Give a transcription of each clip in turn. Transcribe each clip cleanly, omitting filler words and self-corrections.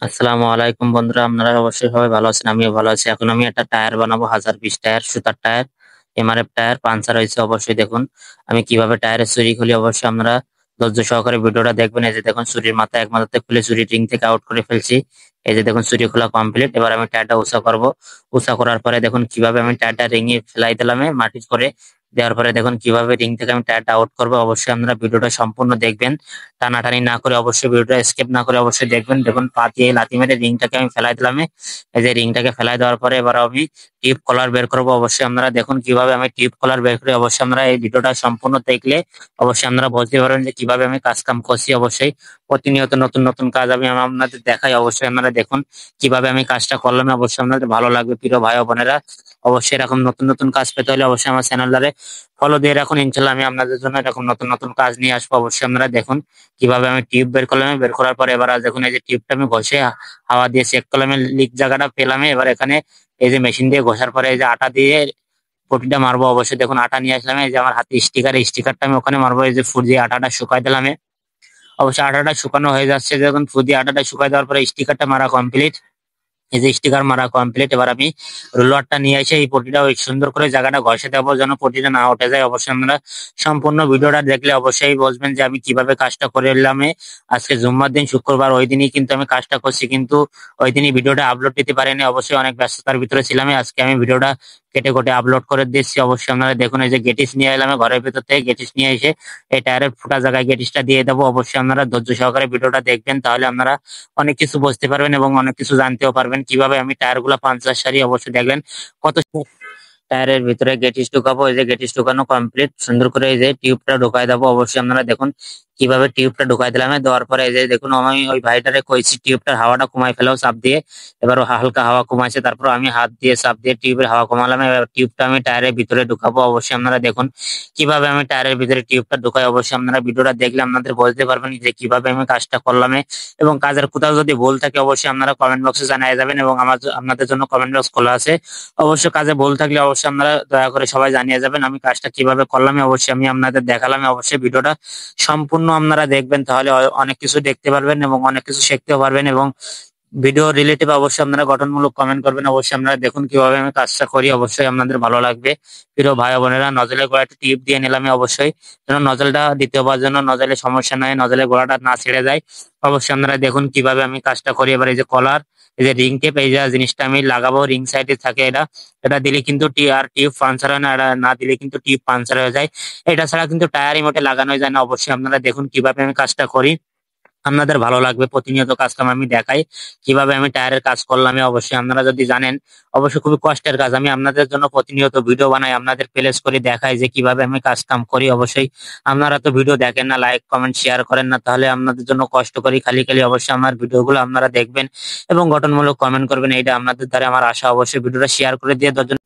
আসসালামু আলাইকুম বন্ধুরা, আপনারা অবশ্যই সবাই ভালো আছেন। আমিও ভালো আছি। এখন আমি একটা টায়ার বানাবো, 1000 পিস টায়ার, সুতার টায়ার, এমআরএফ টায়ার, পাঞ্চার হয়েছে। অবশ্যই দেখুন আমি কিভাবে টায়ারের চুরি খুলি। অবশ্যই আপনারা ধৈর্য সহকারে ভিডিওটা দেখবেন। এই যে দেখুন, চুরির মাথা এক মাথাতে খুলে চুরি রিং থেকে আউট করে ফেলছি। এই যে দেখুন, চুরি খোলা কমপ্লিট। এবার আমি টায়ারটা উঁচা করব। উঁচা করার পরে দেখুন কিভাবে আমি টায়ারটা রিঙে ফেলাই দিলাম মাটির করে। দেওয়ার পরে দেখুন কিভাবে রিং থেকে আমি টায়ারটা আউট করবো। অবশ্যই আপনারা ভিডিওটা সম্পূর্ণ দেখবেন, টানাটানি না করে। অবশ্যই ভিডিওটা স্কিপ না করে অবশ্যই দেখবেন। দেখুন পা দিয়ে লাথি মেরে রিংটাকে আমি ফেলাই দিলাম। এই যে রিংটাকে ফেলাই দেওয়ার পরে এবার আমি টিপ কলার বের করবো। অবশ্যই আপনারা দেখুন কিভাবে আমি টিপ কলার বের করি। অবশ্যই আপনারা এই ভিডিওটা সম্পূর্ণ দেখলে অবশ্যই আপনারা বুঝতে পারবেন যে কিভাবে আমি কাজ কাম করছি। অবশ্যই প্রতিনিয়ত নতুন নতুন কাজ আমি আপনাদের দেখাই। অবশ্যই আপনারা দেখুন কিভাবে আমি কাজটা করলাম। অবশ্যই আপনাদের ভালো লাগবে প্রিয় ভাই ও বোনেরা। অবশ্যই এরকম নতুন নতুন কাজ পেতে হলে অবশ্যই আমার চ্যানেলটারে ফলো দিয়ে রাখুন। ইনশাল্লাহ আমি আপনাদের জন্য এরকম নতুন নতুন কাজ নিয়ে আসবো। অবশ্যই আপনারা দেখুন কিভাবে আমি টিউব বের করলাম। বের করার পরে এবার আর দেখুন এই যে টিউবটা আমি ঘষে হাওয়া দিয়ে চেক করলাম, লিক জায়গাটা পেলাম। এবার এখানে এই যে মেশিন দিয়ে ঘষার পরে এই যে আটা দিয়ে পটিটা মারবো। অবশ্যই দেখুন আটা নিয়ে আসলাম। এই যে আমার হাতে স্টিকারটা আমি ওখানে মারবো। এই যে ফুট দিয়ে আটাটা শুকাই দিলাম। অবশ্যই আটাটা শুকানো হয়ে যাচ্ছে। দেখুন ফুট দিয়ে আটাটা শুকাই দেওয়ার পরে স্টিকারটা মারা কমপ্লিট। এই যে স্টিকার মারা কমপ্লিট। এবার আমি রোলারটা নিয়ে এসে এই পটিটা ওই সুন্দর করে জায়গাটা ঘষে দেবো যেন পটিটা না উঠে যায়। অবশ্যই আপনারা সম্পূর্ণ ভিডিওটা দেখলে অবশ্যই বুঝবেন যে আমি কিভাবে কাজটা করে এলাম। আজকে জুম্মার দিন, শুক্রবার, ওই দিনই কিন্তু আমি কাজটা করছি, কিন্তু ওই দিনই ভিডিওটা আপলোড দিতে পারিনি। অবশ্যই অনেক ব্যস্ততার ভিতরে ছিলাম। আজকে আমি ভিডিওটা কেটে কেটে আপলোড করে দিচ্ছি। অবশ্যই আপনারা দেখুন এই যে গেটিস নিয়ে এলাম ঘরের ভিতর থেকে। গেটিস নিয়ে এসে এই টায়ারের ফুটা জায়গায় গেটিসটা দিয়ে দেবো। অবশ্যই আপনারা ধৈর্য সহকারে ভিডিওটা দেখবেন, তাহলে আপনারা অনেক কিছু বুঝতে পারবেন এবং অনেক কিছু জানতেও পারবেন কিভাবে আমি টায়ার গুলা পাঞ্চার সারি। অবশ্যই দেখলেন কত টায়ারের ভিতরে গেটিস ঢুকাবো। এই যে গেটিস ঢুকানো কমপ্লিট। সুন্দর করে এই যে টিউবটা ঢুকাই দেবো। অবশ্যই আপনারা দেখুন কিভাবে টিউবটা ঢুকাই দিলাম। দেওয়ার পরে এই যে দেখুন আমি ওই ভাইটারে কইছি টিউবটার হাওয়াটা কমাই ফেলাও চাপ দিয়ে। এবার ও হালকা হাওয়া কমাইছে, তারপর আমি হাত দিয়ে চাপ দিয়ে টিউবের হাওয়া কমালাম। এবার টিউবটা আমি টায়ারের ভিতরে ঢুকাবো। অবশ্যই আপনারা দেখুন কিভাবে আমি টায়ারের ভিতরে টিউবটা ঢুকাই। অবশ্যই আপনারা ভিডিওটা দেখলে আপনাদের বুঝতে পারবেন যে কিভাবে আমি কাজটা করলাম। এবং কাজের কোথাও যদি ভুল থাকে অবশ্যই আপনারা কমেন্ট বক্সে জানিয়ে যাবেন, এবং আপনাদের জন্য কমেন্ট বক্স খোলা আছে। অবশ্য কাজে ভুল থাকলে অবশ্যই আপনারা দয়া করে সবাই জানিয়ে যাবেন। আমি কাজটা কিভাবে করলাম অবশ্যই আমি আপনাদের দেখালাম। অবশ্যই ভিডিওটা সম্পূর্ণ আপনারা দেখবেন, তাহলে অনেক কিছু দেখতে পারবেন এবং অনেক কিছু শিখতেও পারবেন। এবং ভিডিও রিলেটিভ অবশ্যই আপনারা গঠনমূলক কমেন্ট করবেন। অবশ্যই আপনারা দেখুন কিভাবে আমি কাজটা করি। অবশ্যই আপনাদের ভালো লাগবে প্রিয় ভাই বোনেরা। নজলের গোড়াটা টিপ দিয়ে নিলাম অবশ্যই, যেন নজলটা দ্বিতীয়বার যেন নজলের সমস্যা নয়, নজলের গোড়াটা না ছেড়ে যায়। অবশ্যই আপনারা দেখুন কিভাবে আমি কাজটা করি। এবার এই যে কলার, এই যে রিং টেপ, এই যে জিনিসটা আমি লাগাবো রিং সাইডে থাকে। এটা এটা দিলে কিন্তু টিউব পাঞ্চার হয় না, এটা না দিলে কিন্তু টিউব পাঞ্চার হয়ে যায়। এটা ছাড়া কিন্তু টায়ারই মোটে লাগানো যায় না। অবশ্যই আপনারা দেখুন কিভাবে আমি কাজটা করি, আপনাদের ভালো লাগবে। প্রতিনিয়ত কাজ কাম আমি দেখাই কিভাবে আমি টায়ারের কাজ করলাম। অবশ্যই আপনারা যদি জানেন, অবশ্যই খুবই কষ্টের কাজ। আমি আপনাদের জন্য প্রতিনিয়ত ভিডিও বানাই, আপনাদের প্লেস করে দেখাই যে কিভাবে আমি কাজ কাম করি। অবশ্যই আপনারা তো ভিডিও দেখেন না, লাইক কমেন্ট শেয়ার করেন না, তাহলে আপনাদের জন্য কষ্ট করি খালি খালি। অবশ্যই আমার ভিডিওগুলো আপনারা দেখবেন এবং গঠনমূলক কমেন্ট করবেন, এইটা আপনাদের দ্বারা আমার আশা। অবশ্যই ভিডিওটা শেয়ার করে দিয়ে দশজন।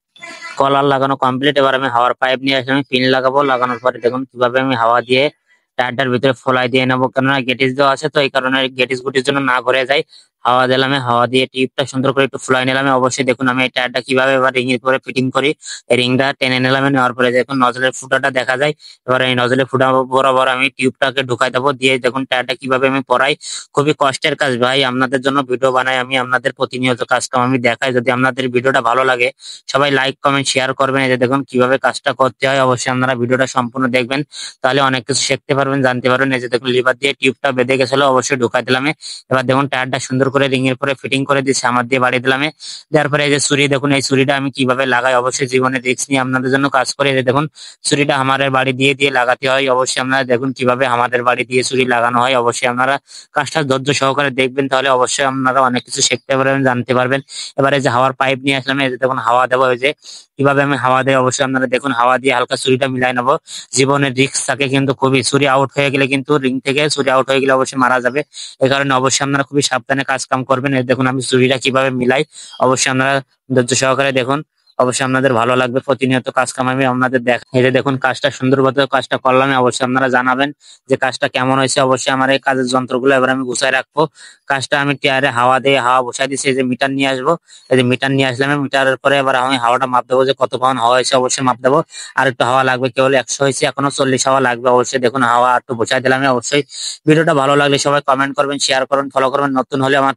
কলার লাগানো কমপ্লিট। এবার আমি হাওয়ার পাইপ নিয়ে আসে আমি পিন লাগাবো। লাগানোর পরে দেখুন কিভাবে আমি হাওয়া দিয়ে টায়ারটার ভিতরে ফলাই দিয়ে নেবো, কেননা গেটিস দেওয়া আছে তো এই কারণে গেটিস গুটির জন্য না ঘুরে যায়। হাওয়া দিলাম, হাওয়া দিয়ে টিউবটা সুন্দর করে একটু ফুলাই নিলাম। অবশ্যই দেখুন আমি এই টায়ারটা কিভাবে এবার রিং এর পরে ফিটিং করি। এই রিংটা টেনে নিলাম, নেওয়ার পরে দেখুন নজলের ফুটাটা দেখা যায়। এবার এই নজলের ফুটা বরাবর আমি টিউবটাকে ঢুকাই দেবো, দিয়ে দেখুন টায়ারটা কিভাবে আমি পরাই। খুবই কষ্টের কাজ ভাই, আপনাদের জন্য ভিডিও বানাই আমি, আপনাদের প্রতিনিয়ত কাজ কাম আমি দেখাই। যদি আপনাদের ভিডিওটা ভালো লাগে সবাই লাইক কমেন্ট শেয়ার করবেন। এই যে দেখুন কিভাবে কাজটা করতে হয়। অবশ্যই আপনারা ভিডিওটা সম্পূর্ণ দেখবেন, তাহলে অনেক কিছু শিখতে পারবেন, জানতে পারবেন। এই যে দেখুন লিভার দিয়ে টিউবটা বেঁধে গেছিল, অবশ্যই ঢুকাই দিলাম। এবার দেখুন টায়ারটা সুন্দর করে রিং এর পরে ফিটিং করে দিচ্ছে, আমার দিয়ে বাড়িয়ে দিলাম। দেওয়ার পরে এই যে ছুরি, দেখুন এই ছুরিটা আমি কিভাবে লাগাই। অবশ্যই জীবনে রিস্ক নিয়ে আপনাদের জন্য কাজ করে। এই যে দেখুন ছুরিটা আমাদের বাড়ি দিয়ে দিয়ে লাগাতে হয়। অবশ্যই আপনারা দেখুন কিভাবে আমাদের বাড়ি দিয়ে ছুরি লাগানো হয়। অবশ্যই আপনারা কাজটা ধৈর্য সহকারে দেখবেন, তাহলে অবশ্যই আপনারা অনেক কিছু শিখতে পারবেন, জানতে পারবেন। এবারে যে হাওয়ার পাইপ নিয়ে আসলাম, এই যে দেখুন হাওয়া দেবো। এই যে কিভাবে আমি হাওয়া দেয় অবশ্যই আপনারা দেখুন, হাওয়া দিয়ে হালকা ছুরিটা মিলাই নেবো। জীবনের রিস্ক থাকে কিন্তু খুবই, ছুরি আউট হয়ে গেলে কিন্তু রিং থেকে ছুরি আউট হয়ে গেলে অবশ্যই মারা যাবে। এই কারণে অবশ্যই আপনারা খুবই সাবধানে কাজ কাম করবেন। এই দেখুন আমি ছুরিটা কিভাবে মিলাই, অবশ্যই আপনারা ধৈর্য সহকারে দেখুন। অবশ্যই আপনাদের ভালো লাগবে, প্রতিনিয়ত কাজ কাম আমি আপনাদের দেখা। এই যে দেখুন কাজটা সুন্দরভাবে কাজটা করলাম। অবশ্যই আপনারা জানাবেন যে কাজটা কেমন হয়েছে। অবশ্যই আমার এই কাজের যন্ত্রগুলো এবার আমি গুছাই রাখবো। কাজটা আমি টিয়ারে হাওয়া দিয়ে হাওয়া বসাই দিচ্ছি। এই যে মিটার নিয়ে আসবো, এই যে মিটার নিয়ে আসলাম। মিটারের পরে এবার আমি হাওয়াটা মাপ দেবো যে কত পাউন্ড হাওয়া হয়েছে, অবশ্যই মাপ দেবো। আর একটু হাওয়া লাগবে, কেবল 100 হয়েছে, এখনো 40 হাওয়া লাগবে। অবশ্যই দেখুন হাওয়া একটু বসাই দিলাম। অবশ্যই ভিডিওটা ভালো লাগলে সবাই কমেন্ট করবেন, শেয়ার করবেন, ফলো করবেন। নতুন হলে আমার